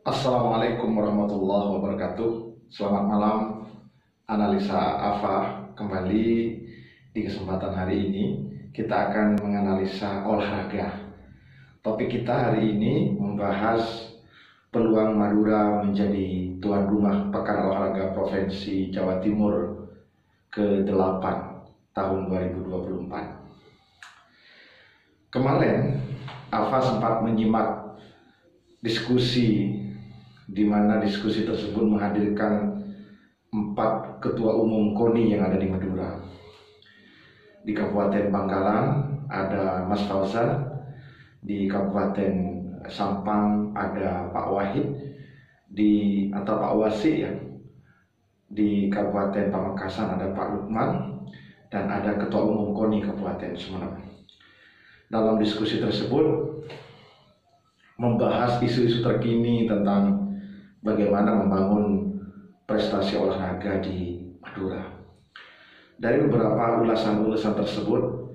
Assalamualaikum warahmatullahi wabarakatuh. Selamat malam, analisa AFA. Kembali di kesempatan hari ini kita akan menganalisa olahraga. Topik kita hari ini membahas peluang Madura menjadi tuan rumah Pekan Olahraga Provinsi Jawa Timur ke-8 tahun 2024. Kemarin AFA sempat menyimak diskusi di mana diskusi tersebut menghadirkan 4 ketua umum KONI yang ada di Madura. Di Kabupaten Bangkalan ada Mas Fauzan, di Kabupaten Sampang ada Pak Wahid, atau Pak Wasi ya. Di Kabupaten Pamekasan ada Pak Lukman, dan ada Ketua Umum KONI Kabupaten Sumeneb. Dalam diskusi tersebut membahas isu-isu terkini tentang bagaimana membangun prestasi olahraga di Madura. Dari beberapa ulasan-ulasan tersebut,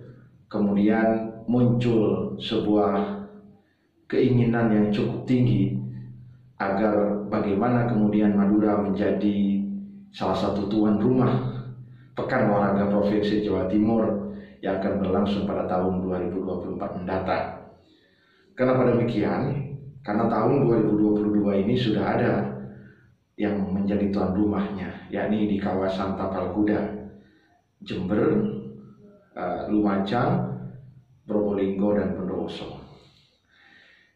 kemudian muncul sebuah keinginan yang cukup tinggi agar bagaimana kemudian Madura menjadi salah satu tuan rumah Pekan Olahraga Provinsi Jawa Timur yang akan berlangsung pada tahun 2024 mendatang. Kenapa demikian? Karena tahun 2022 ini sudah ada yang menjadi tuan rumahnya, yakni di kawasan Tapal Kuda, Jember, Lumajang, Probolinggo, dan Bondowoso.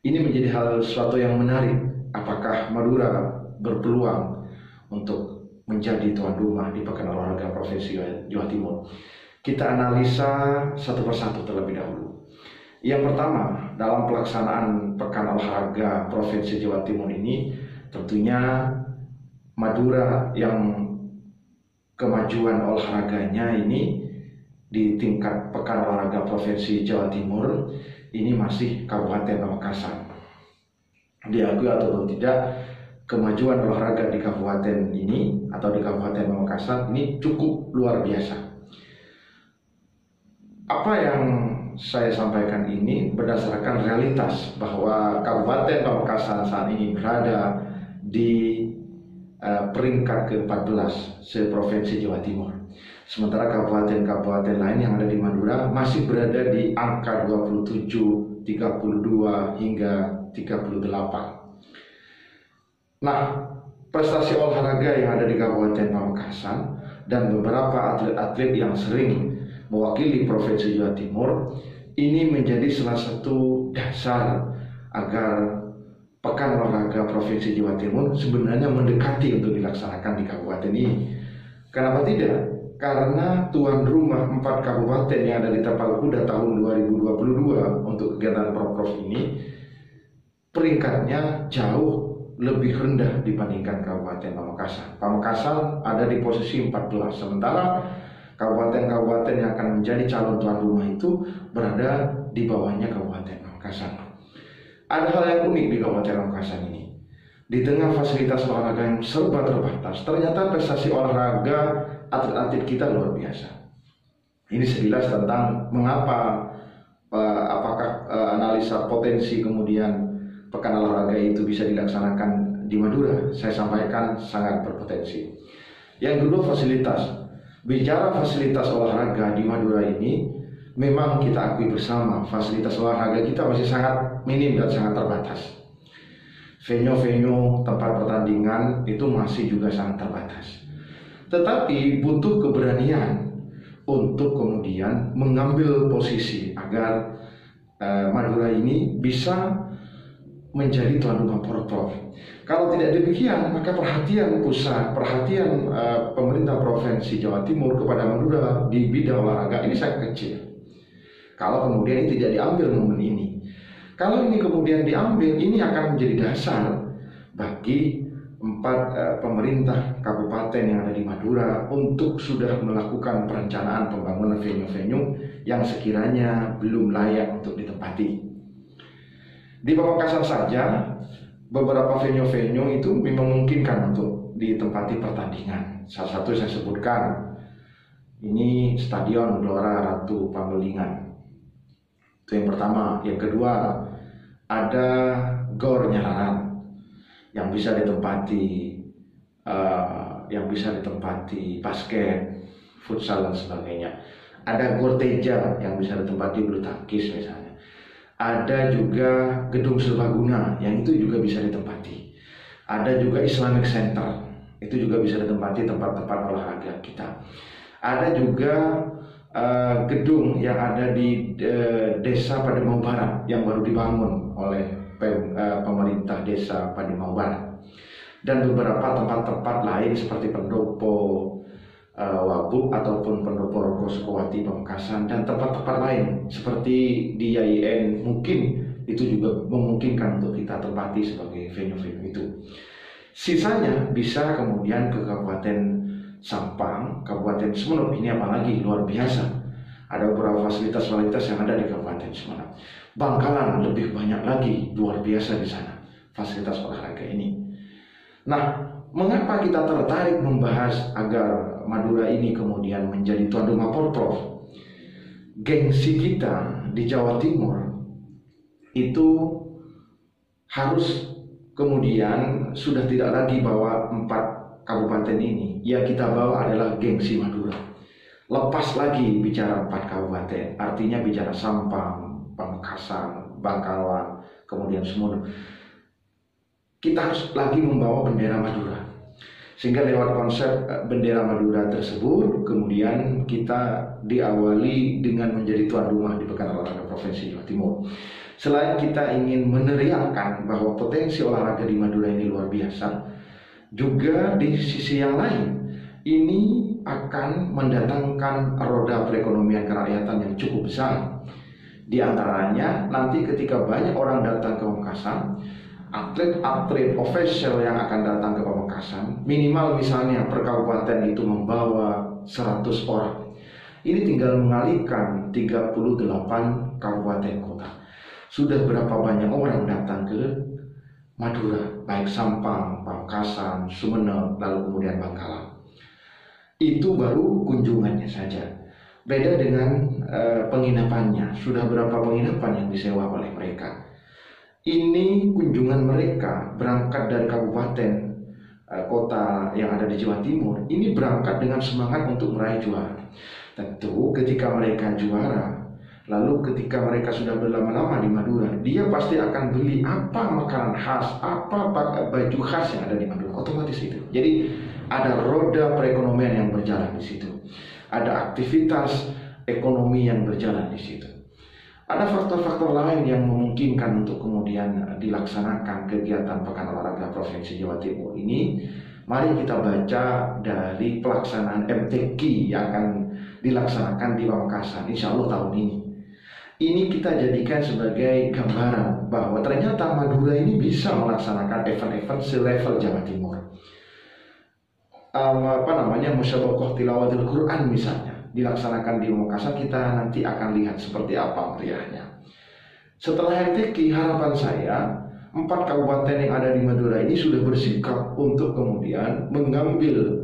Ini menjadi sesuatu yang menarik. Apakah Madura berpeluang untuk menjadi tuan rumah di Pekan Olahraga Provinsi Jawa Timur? Kita analisa satu persatu terlebih dahulu. Yang pertama, dalam pelaksanaan Pekan Olahraga Provinsi Jawa Timur ini, tentunya Madura yang kemajuan olahraganya ini di tingkat Pekan Olahraga Provinsi Jawa Timur ini masih Kabupaten Pamekasan. Diakui atau tidak, kemajuan olahraga di kabupaten ini atau di Kabupaten Pamekasan ini cukup luar biasa. Apa yang saya sampaikan ini berdasarkan realitas bahwa Kabupaten Pamekasan saat ini berada di peringkat ke-14 se-Provinsi Jawa Timur. Sementara kabupaten-kabupaten lain yang ada di Madura masih berada di angka 27, 32 hingga 38. Nah, prestasi olahraga yang ada di Kabupaten Pamekasan dan beberapa atlet-atlet yang sering mewakili Provinsi Jawa Timur ini menjadi salah satu dasar agar Pekan Olahraga Provinsi Jawa Timur sebenarnya mendekati untuk dilaksanakan di kabupaten ini. Kenapa tidak? Karena tuan rumah 4 kabupaten yang ada di Tapal Kuda tahun 2022 untuk kegiatan Prof ini peringkatnya jauh lebih rendah dibandingkan Kabupaten Pamekasan. Pamekasan ada di posisi 14, sementara kabupaten-kabupaten yang akan menjadi calon tuan rumah itu berada di bawahnya Kabupaten Pamekasan. Ada hal yang unik di Kabupaten Pamekasan ini. Di tengah fasilitas olahraga yang serba terbatas, ternyata prestasi olahraga atlet-atlet kita luar biasa. Ini sekilas tentang mengapa, apakah analisa potensi kemudian Pekan Olahraga itu bisa dilaksanakan di Madura. Saya sampaikan sangat berpotensi. Yang kedua, fasilitas. Bicara fasilitas olahraga di Madura ini, memang kita akui bersama fasilitas olahraga kita masih sangat minim dan sangat terbatas. Venue-venue tempat pertandingan itu masih juga sangat terbatas. Tetapi butuh keberanian untuk kemudian mengambil posisi agar Madura ini bisa menjadi tuan rumah Prof. Kalau tidak demikian, maka perhatian pusat, perhatian pemerintah Provinsi Jawa Timur kepada Madura di bidang olahraga ini sangat kecil. Kalau kemudian ini tidak diambil momen ini, kalau ini kemudian diambil, ini akan menjadi dasar bagi 4 pemerintah kabupaten yang ada di Madura untuk sudah melakukan perencanaan pembangunan venue-venue yang sekiranya belum layak untuk ditempati. Di Pamekasan saja, beberapa venue-venue itu memungkinkan untuk ditempati pertandingan. Salah satu saya sebutkan, ini Stadion Gelora Ratu Pangalengan. Itu yang pertama. Yang kedua, ada Gor Nyalaran yang bisa ditempati basket, futsal dan sebagainya. Ada Gorteja yang bisa ditempati bulu tangkis misalnya. Ada juga gedung serbaguna yang itu juga bisa ditempati. Ada juga Islamic Center, itu juga bisa ditempati tempat-tempat olahraga kita. Ada juga gedung yang ada di Desa Pademau Barat yang baru dibangun oleh pemerintah Desa Pademau Barat. Dan beberapa tempat-tempat lain seperti Pendopo Wabuk ataupun Pendopo Rogo Sukowati Pamekasan dan tempat-tempat lain seperti di YIN mungkin itu juga memungkinkan untuk kita tempati sebagai venue-venue itu. Sisanya bisa kemudian ke Kabupaten Sampang, Kabupaten Sumeneb. Ini apalagi luar biasa. Ada beberapa fasilitas-fasilitas yang ada di Kabupaten Sumeneb. Bangkalan lebih banyak lagi, luar biasa di sana fasilitas olahraga ini. Nah, mengapa kita tertarik membahas agar Madura ini kemudian menjadi tuan rumah Porprov? Gengsi kita di Jawa Timur itu harus kemudian sudah tidak lagi bawa 4 kabupaten ini. Yang kita bawa adalah gengsi Madura. Lepas lagi bicara 4 kabupaten, artinya bicara Sampang, Pamekasan, Bangkalan, kemudian Sumeneb. Kita harus lagi membawa bendera Madura. Sehingga lewat konsep bendera Madura tersebut, kemudian kita diawali dengan menjadi tuan rumah di Pekan Olahraga Provinsi Jawa Timur. Selain kita ingin meneriakkan bahwa potensi olahraga di Madura ini luar biasa, juga di sisi yang lain, ini akan mendatangkan roda perekonomian kerakyatan yang cukup besar. Di antaranya, nanti ketika banyak orang datang ke Pamekasan, atlet-atlet official yang akan datang ke Pamekasan, minimal misalnya per kabupaten itu membawa 100 orang. Ini tinggal mengalihkan 38 kabupaten kota. Sudah berapa banyak orang datang ke Madura, baik Sampang, Pamekasan, Sumeneb, lalu kemudian Bangkalan. Itu baru kunjungannya saja. Beda dengan penginapannya. Sudah berapa penginapan yang disewa oleh mereka. Ini kunjungan mereka berangkat dari kabupaten kota yang ada di Jawa Timur. Ini berangkat dengan semangat untuk meraih juara. Tentu ketika mereka juara, lalu ketika mereka sudah berlama-lama di Madura, dia pasti akan beli apa makanan khas, apa baju khas yang ada di Madura. Otomatis itu. Jadi ada roda perekonomian yang berjalan di situ. Ada aktivitas ekonomi yang berjalan di situ. Ada faktor-faktor lain yang memungkinkan untuk kemudian dilaksanakan kegiatan Pekan Olahraga Provinsi Jawa Timur ini. Mari kita baca dari pelaksanaan MTQ yang akan dilaksanakan di Pamekasan, insya Allah tahun ini. Ini kita jadikan sebagai gambaran bahwa ternyata Madura ini bisa melaksanakan event-event selevel Jawa Timur. Musyabaqah tilawatil Quran misalnya dilaksanakan di Pamekasan, kita nanti akan lihat seperti apa meriahnya. Setelah MTQ, harapan saya 4 kabupaten yang ada di Madura ini sudah bersikap untuk kemudian mengambil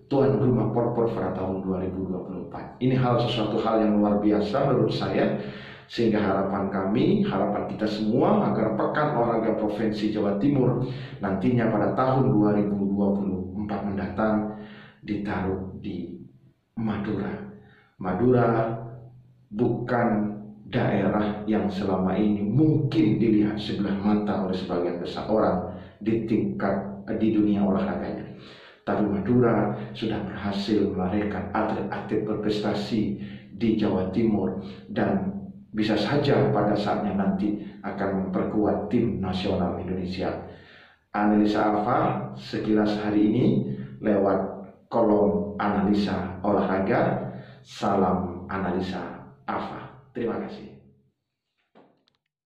tuan rumah Porprov pada tahun 2024. Ini sesuatu hal yang luar biasa menurut saya, sehingga harapan kami, harapan kita semua agar Pekan Olahraga Provinsi Jawa Timur nantinya pada tahun 2024 mendatang ditaruh di Madura. Madura bukan daerah yang selama ini mungkin dilihat sebelah mata oleh sebagian besar orang di dunia olahraganya. Tapi Madura sudah berhasil melahirkan atlet-atlet berprestasi di Jawa Timur dan bisa saja pada saatnya nanti akan memperkuat tim nasional Indonesia. Analisa Alfa sekilas hari ini lewat kolom analisa olahraga. Salam analisa Alfa. Terima kasih.